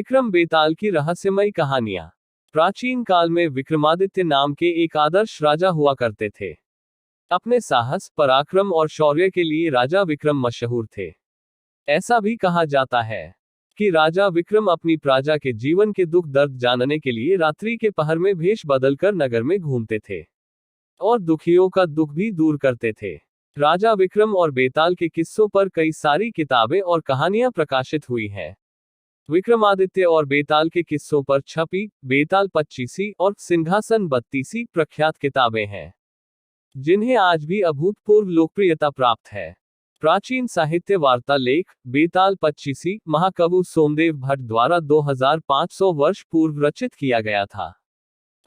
विक्रम बेताल की रहस्यमय कहानियां। प्राचीन काल में विक्रमादित्य नाम के एक आदर्श राजा हुआ करते थे। अपने साहस, पराक्रम और शौर्य के लिए राजा विक्रम मशहूर थे। ऐसा भी कहा जाता है कि राजा विक्रम अपनी प्रजा के जीवन के दुख दर्द जानने के लिए रात्रि के पहर में भेष बदलकर नगर में घूमते थे और दुखियों का दुख भी दूर करते थे। राजा विक्रम और बेताल के किस्सों पर कई सारी किताबें और कहानियां प्रकाशित हुई हैं। विक्रमादित्य और बेताल के किस्सों पर छपी बेताल 25वीं और सिंहासन 32वीं प्रख्यात किताबें हैं, जिन्हें आज भी अभूतपूर्व लोकप्रियता प्राप्त है। प्राचीन साहित्य वार्ता लेख बेताल 25वीं महाकवि सोमदेव भट्ट द्वारा 2500 वर्ष पूर्व रचित किया गया था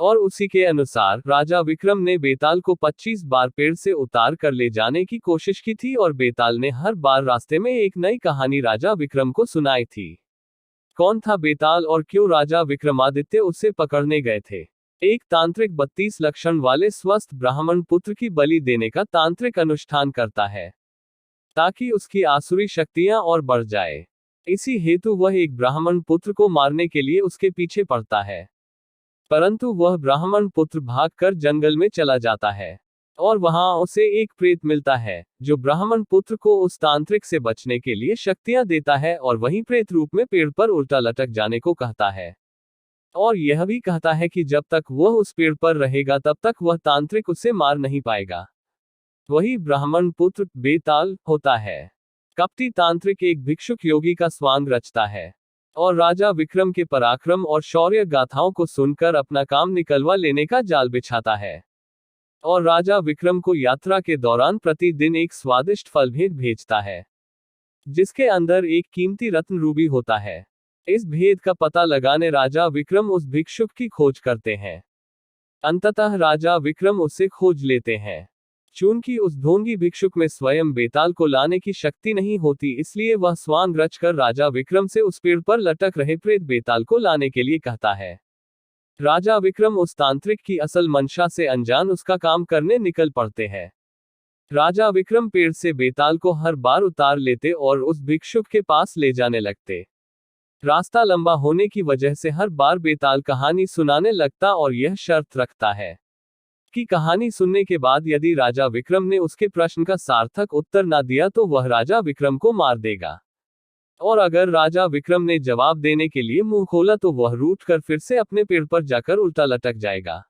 और उसी के अनुसार राजा विक्रम ने बेताल को 25 बार पेड़ से उतार कर ले जाने की कोशिश की थी और बेताल ने हर बार रास्ते में एक नई कहानी राजा विक्रम को सुनाई थी। कौन था बेताल और क्यों राजा विक्रमादित्य उसे पकड़ने गए थे? एक तांत्रिक 32 लक्षण वाले स्वस्थ ब्राह्मण पुत्र की बलि देने का तांत्रिक अनुष्ठान करता है ताकि उसकी आसुरी शक्तियां और बढ़ जाए। इसी हेतु वह एक ब्राह्मण पुत्र को मारने के लिए उसके पीछे पड़ता है, परंतु वह ब्राह्मण पुत्र भागकर जंगल में चला जाता है और वहां उसे एक प्रेत मिलता है जो ब्राह्मण पुत्र को उस तांत्रिक से बचने के लिए शक्तियां देता है और वहीं प्रेत रूप में पेड़ पर उल्टा लटक जाने को कहता है और यह भी कहता है कि जब तक वह उस पेड़ पर रहेगा तब तक वह तांत्रिक उसे मार नहीं पाएगा। वही ब्राह्मण पुत्र बेताल होता है। कपटी तांत्रिक एक भिक्षुक योगी का स्वांग रचता है और राजा विक्रम के पराक्रम और शौर्य गाथाओं को सुनकर अपना काम निकलवा लेने का जाल बिछाता है और राजा विक्रम को यात्रा के दौरान प्रतिदिन एक स्वादिष्ट फल भेजता है जिसके अंदर एक कीमती रत्न रूबी होता है। इस भेद का पता लगाने राजा विक्रम उस भिक्षुक की खोज करते हैं। अंततः राजा विक्रम उसे खोज लेते हैं। चूंकि उस ढोंगी भिक्षुक में स्वयं बेताल को लाने की शक्ति नहीं होती, इसलिए वह स्वांग रचकर राजा विक्रम से उस पेड़ पर लटक रहे प्रेत बेताल को लाने के लिए कहता है। राजा विक्रम उस तांत्रिक की असल मंशा से अनजान उसका काम करने निकल पड़ते हैं। राजा विक्रम पेड़ से बेताल को हर बार उतार लेते और उस भिक्षुक के पास ले जाने लगते। रास्ता लंबा होने की वजह से हर बार बेताल कहानी सुनाने लगता और यह शर्त रखता है कि कहानी सुनने के बाद यदि राजा विक्रम ने उसके प्रश्न का सार्थक उत्तर ना दिया तो वह राजा विक्रम को मार देगा, और अगर राजा विक्रम ने जवाब देने के लिए मुंह खोला तो वह रूठ कर फिर से अपने पेड़ पर जाकर उल्टा लटक जाएगा।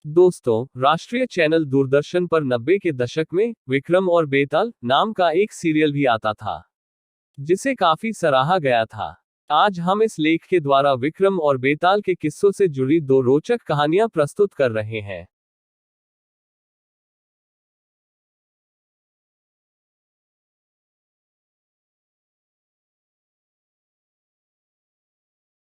दोस्तों, राष्ट्रीय चैनल दूरदर्शन पर 90 के दशक में विक्रम और बेताल नाम का एक सीरियल भी आता था जिसे काफी सराहा गया था। आज हम इस लेख के द्वारा विक्रम और बेताल के किस्सों से जुड़ी दो रोचक कहानियां प्रस्तुत कर रहे हैं।